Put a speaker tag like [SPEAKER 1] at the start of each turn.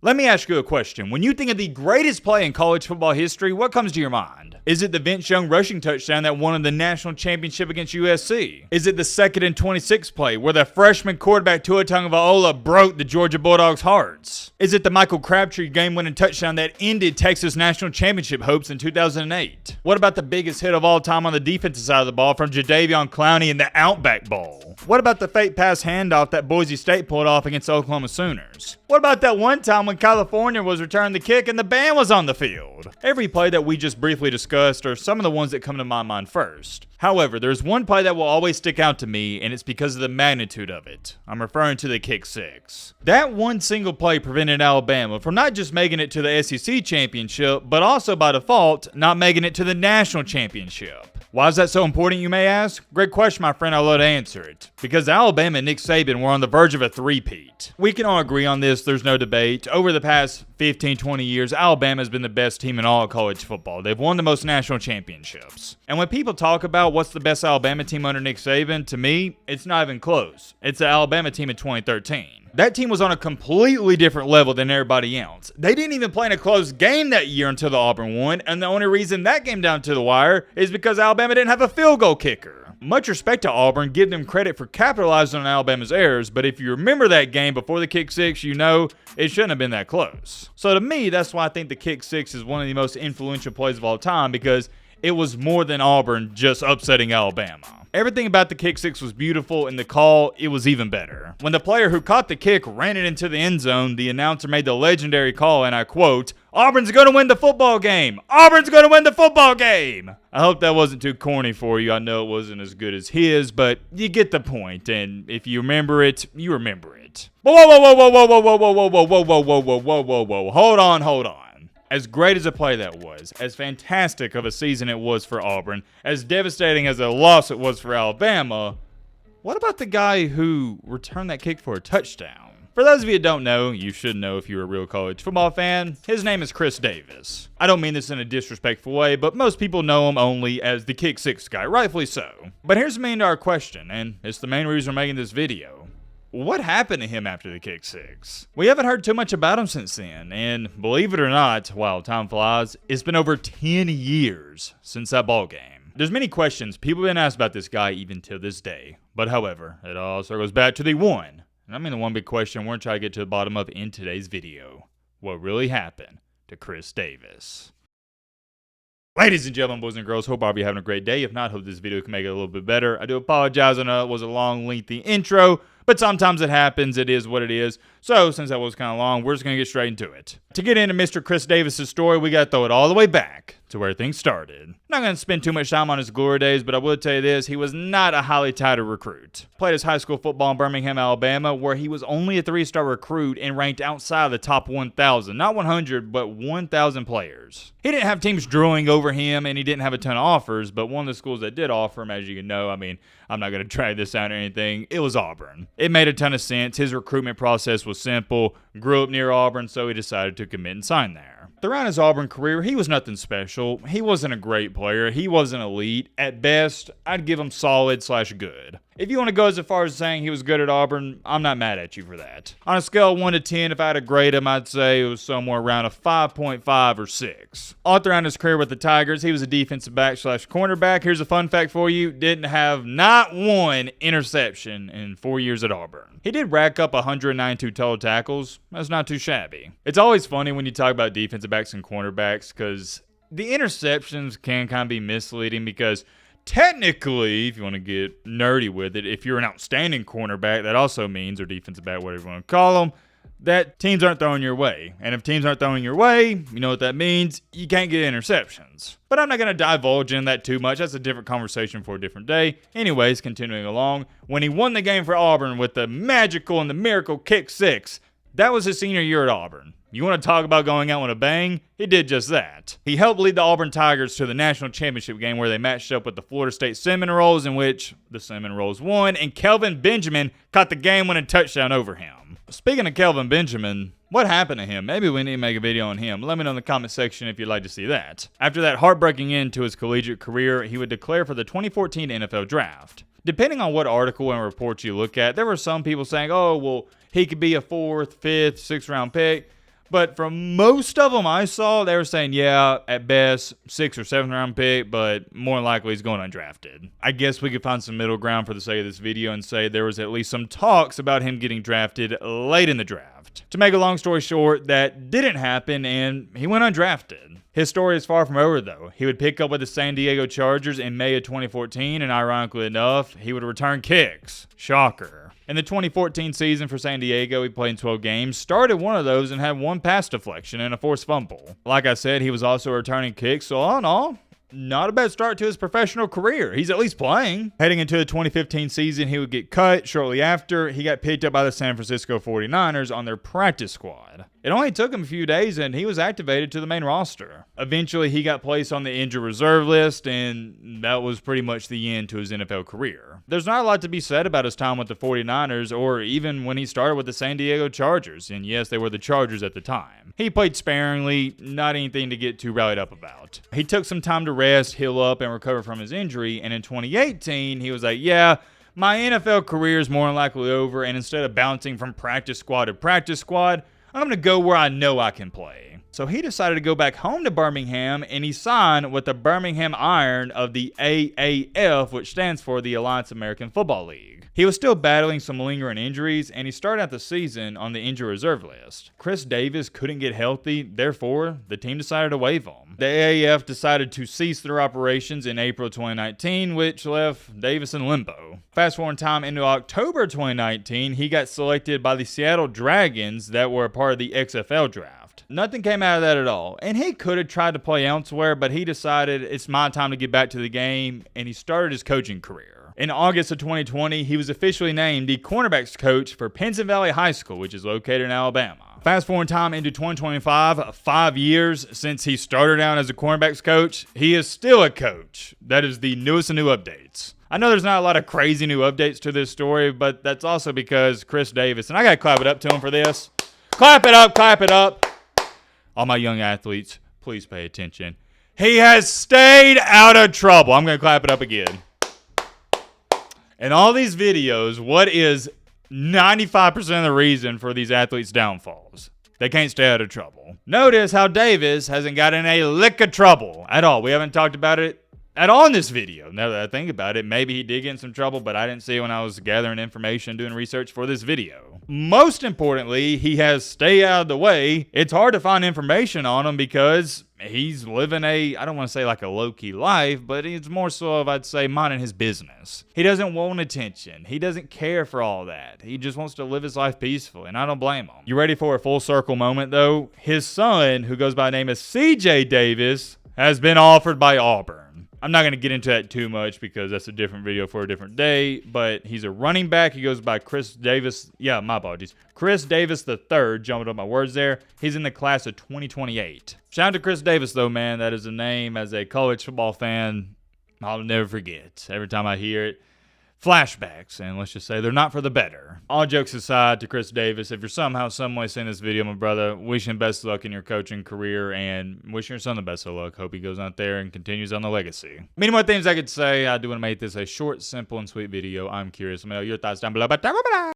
[SPEAKER 1] Let me ask you a question. When you think of the greatest play in college football history, what comes to your mind? Is it the Vince Young rushing touchdown that won the national championship against USC? Is it the 2nd and 26 play where the freshman quarterback Tua Tagovailoa broke the Georgia Bulldogs' hearts? Is it the Michael Crabtree game-winning touchdown that ended Texas national championship hopes in 2008? What about the biggest hit of all time on the defensive side of the ball from Jadeveon Clowney in the Outback Bowl? What about the fake pass handoff that Boise State pulled off against the Oklahoma Sooners? What about that one time when California was returning the kick and the band was on the field? Every play that we just briefly discussed are some of the ones that come to my mind first. However, there's one play that will always stick out to me, and it's because of the magnitude of it. I'm referring to the kick six. That one single play prevented Alabama from not just making it to the SEC championship, but also by default, not making it to the national championship. Why is that so important, you may ask? Great question, my friend. I'll let answer it. Because Alabama and Nick Saban were on the verge of a three-peat. We can all agree on this. There's no debate. Over the past 15, 20 years, Alabama has been the best team in all of college football. They've won the most national championships. And when people talk about what's the best Alabama team under Nick Saban, to me, it's not even close. It's the Alabama team in 2013. That team was on a completely different level than everybody else. They didn't even play in a close game that year until the Auburn won, and the only reason that came down to the wire is because Alabama didn't have a field goal kicker. Much respect to Auburn, give them credit for capitalizing on Alabama's errors, but if you remember that game before the kick six, you know it shouldn't have been that close. So to me, that's why I think the kick six is one of the most influential plays of all time, because it was more than Auburn just upsetting Alabama. Everything about the kick six was beautiful, and the call, it was even better. When the player who caught the kick ran it into the end zone, the announcer made the legendary call, and I quote, "Auburn's going to win the football game! Auburn's going to win the football game!" I hope that wasn't too corny for you. I know it wasn't as good as his, but you get the point, and if you remember it, you remember it. Whoa, whoa, whoa, whoa, whoa, whoa, whoa, whoa, whoa, whoa, whoa, whoa, whoa, whoa, whoa, whoa, hold on. As great as a play that was, as fantastic of a season it was for Auburn, as devastating as a loss it was for Alabama, what about the guy who returned that kick for a touchdown? For those of you who don't know, you should know if you're a real college football fan, his name is Chris Davis. I don't mean this in a disrespectful way, but most people know him only as the kick six guy, rightfully so. But here's the $1 million question, and it's the main reason we're making this video. What happened to him after the kick six? We haven't heard too much about him since then, and believe it or not, while time flies, it's been over 10 years since that ball game. There's many questions people have been asked about this guy even till this day, but however, it all circles back to the one, and I mean the one big question we're trying to get to the bottom of in today's video. What really happened to Chris Davis? Ladies and gentlemen, boys and girls, hope I'll be having a great day. If not, hope this video can make it a little bit better. I do apologize. I know it was a long, lengthy intro, but sometimes it happens. It is what it is. So, since that was kind of long, we're just going to get straight into it. To get into Mr. Chris Davis' story, we got to throw it all the way back to where things started. I'm not going to spend too much time on his glory days, but I will tell you this, he was not a highly touted recruit. Played his high school football in Birmingham, Alabama, where he was only a 3-star recruit and ranked outside the top 1,000. Not 100, but 1,000 players. He didn't have teams drooling over him, and he didn't have a ton of offers, but one of the schools that did offer him, as you can know, I mean, I'm not going to drag this out or anything, it was Auburn. It made a ton of sense. His recruitment process was simple. Grew up near Auburn, so he decided to commit and sign there. Throughout his Auburn career, he was nothing special. He wasn't a great player. He wasn't elite. At best, I'd give him solid/good. If you want to go as far as saying he was good at Auburn, I'm not mad at you for that. On a scale of 1 to 10, if I had to grade him, I'd say it was somewhere around a 5.5 or 6. All throughout his career with the Tigers, he was a defensive back/cornerback. Here's a fun fact for you. Didn't have not one interception in 4 years at Auburn. He did rack up 192 total tackles. That's not too shabby. It's always funny when you talk about defensive backs and cornerbacks because the interceptions can kind of be misleading because technically, if you want to get nerdy with it, if you're an outstanding cornerback, that also means, or defensive back, whatever you want to call them, that teams aren't throwing your way. And if teams aren't throwing your way, you know what that means? You can't get interceptions. But I'm not going to divulge in that too much. That's a different conversation for a different day. Anyways, continuing along, when he won the game for Auburn with the magical and the miracle kick six, that was his senior year at Auburn. You want to talk about going out with a bang? He did just that. He helped lead the Auburn Tigers to the national championship game where they matched up with the Florida State Seminoles, in which the Seminoles won, and Kelvin Benjamin caught the game-winning touchdown over him. Speaking of Kelvin Benjamin, what happened to him? Maybe we need to make a video on him. Let me know in the comment section if you'd like to see that. After that heartbreaking end to his collegiate career, he would declare for the 2014 NFL Draft. Depending on what article and report you look at, there were some people saying, oh, well, he could be a 4th, 5th, 6th round pick. But from most of them I saw, they were saying, yeah, at best, 6th or 7th round pick, but more than likely he's going undrafted. I guess we could find some middle ground for the sake of this video and say there was at least some talks about him getting drafted late in the draft. To make a long story short, that didn't happen, and he went undrafted. His story is far from over, though. He would pick up with the San Diego Chargers in May of 2014, and ironically enough, he would return kicks. Shocker. In the 2014 season for San Diego, he played in 12 games, started one of those, and had one pass deflection and a forced fumble. Like I said, he was also returning kicks, so all in all, not a bad start to his professional career. He's at least playing. Heading into the 2015 season, he would get cut. Shortly after, he got picked up by the San Francisco 49ers on their practice squad. It only took him a few days, and he was activated to the main roster. Eventually, he got placed on the injured reserve list, and that was pretty much the end to his NFL career. There's not a lot to be said about his time with the 49ers, or even when he started with the San Diego Chargers, and yes, they were the Chargers at the time. He played sparingly, not anything to get too rallied up about. He took some time to rest, heal up, and recover from his injury, and in 2018, he was like, yeah, my NFL career is more than likely over, and instead of bouncing from practice squad to practice squad, I'm going to go where I know I can play. So he decided to go back home to Birmingham, and he signed with the Birmingham Iron of the AAF, which stands for the Alliance American Football League. He was still battling some lingering injuries, and he started out the season on the injured reserve list. Chris Davis couldn't get healthy, therefore, the team decided to waive him. The AAF decided to cease their operations in April 2019, which left Davis in limbo. Fast forward time into October 2019, he got selected by the Seattle Dragons that were a part of the XFL draft. Nothing came out of that at all, and he could have tried to play elsewhere, but he decided it's my time to get back to the game, and he started his coaching career. In August of 2020, he was officially named the cornerbacks coach for Pinson Valley High School, which is located in Alabama. Fast forward time into 2025, 5 years since he started out as a cornerbacks coach, he is still a coach. That is the newest of new updates. I know there's not a lot of crazy new updates to this story, but that's also because Chris Davis, and I got to clap it up to him for this. Clap it up, clap it up. All my young athletes, please pay attention. He has stayed out of trouble. I'm going to clap it up again. In all these videos, what is 95% of the reason for these athletes' downfalls? They can't stay out of trouble. Notice how Davis hasn't gotten a lick of trouble at all. We haven't talked about it at all in this video. Now that I think about it, maybe he did get in some trouble, but I didn't see it when I was gathering information, doing research for this video. Most importantly, he has stayed out of the way. It's hard to find information on him because he's living I don't want to say like a low-key life, but it's more so of, I'd say, minding his business. He doesn't want attention. He doesn't care for all that. He just wants to live his life peacefully, and I don't blame him. You ready for a full circle moment, though? His son, who goes by the name of CJ Davis, has been offered by Auburn. I'm not going to get into that too much because that's a different video for a different day, but he's a running back. He goes by Chris Davis. Yeah, my apologies. Chris Davis III, jumping up my words there. He's in the class of 2028. Shout out to Chris Davis, though, man. That is a name as a college football fan I'll never forget. Every time I hear it, flashbacks, and let's just say they're not for the better. All jokes aside, to Chris Davis, if you're somehow, some way seeing this video, my brother, wishing best of luck in your coaching career and wishing your son the best of luck. Hope he goes out there and continues on the legacy. Many more things I could say. I do want to make this a short, simple, and sweet video. I'm curious. Let me know your thoughts down below.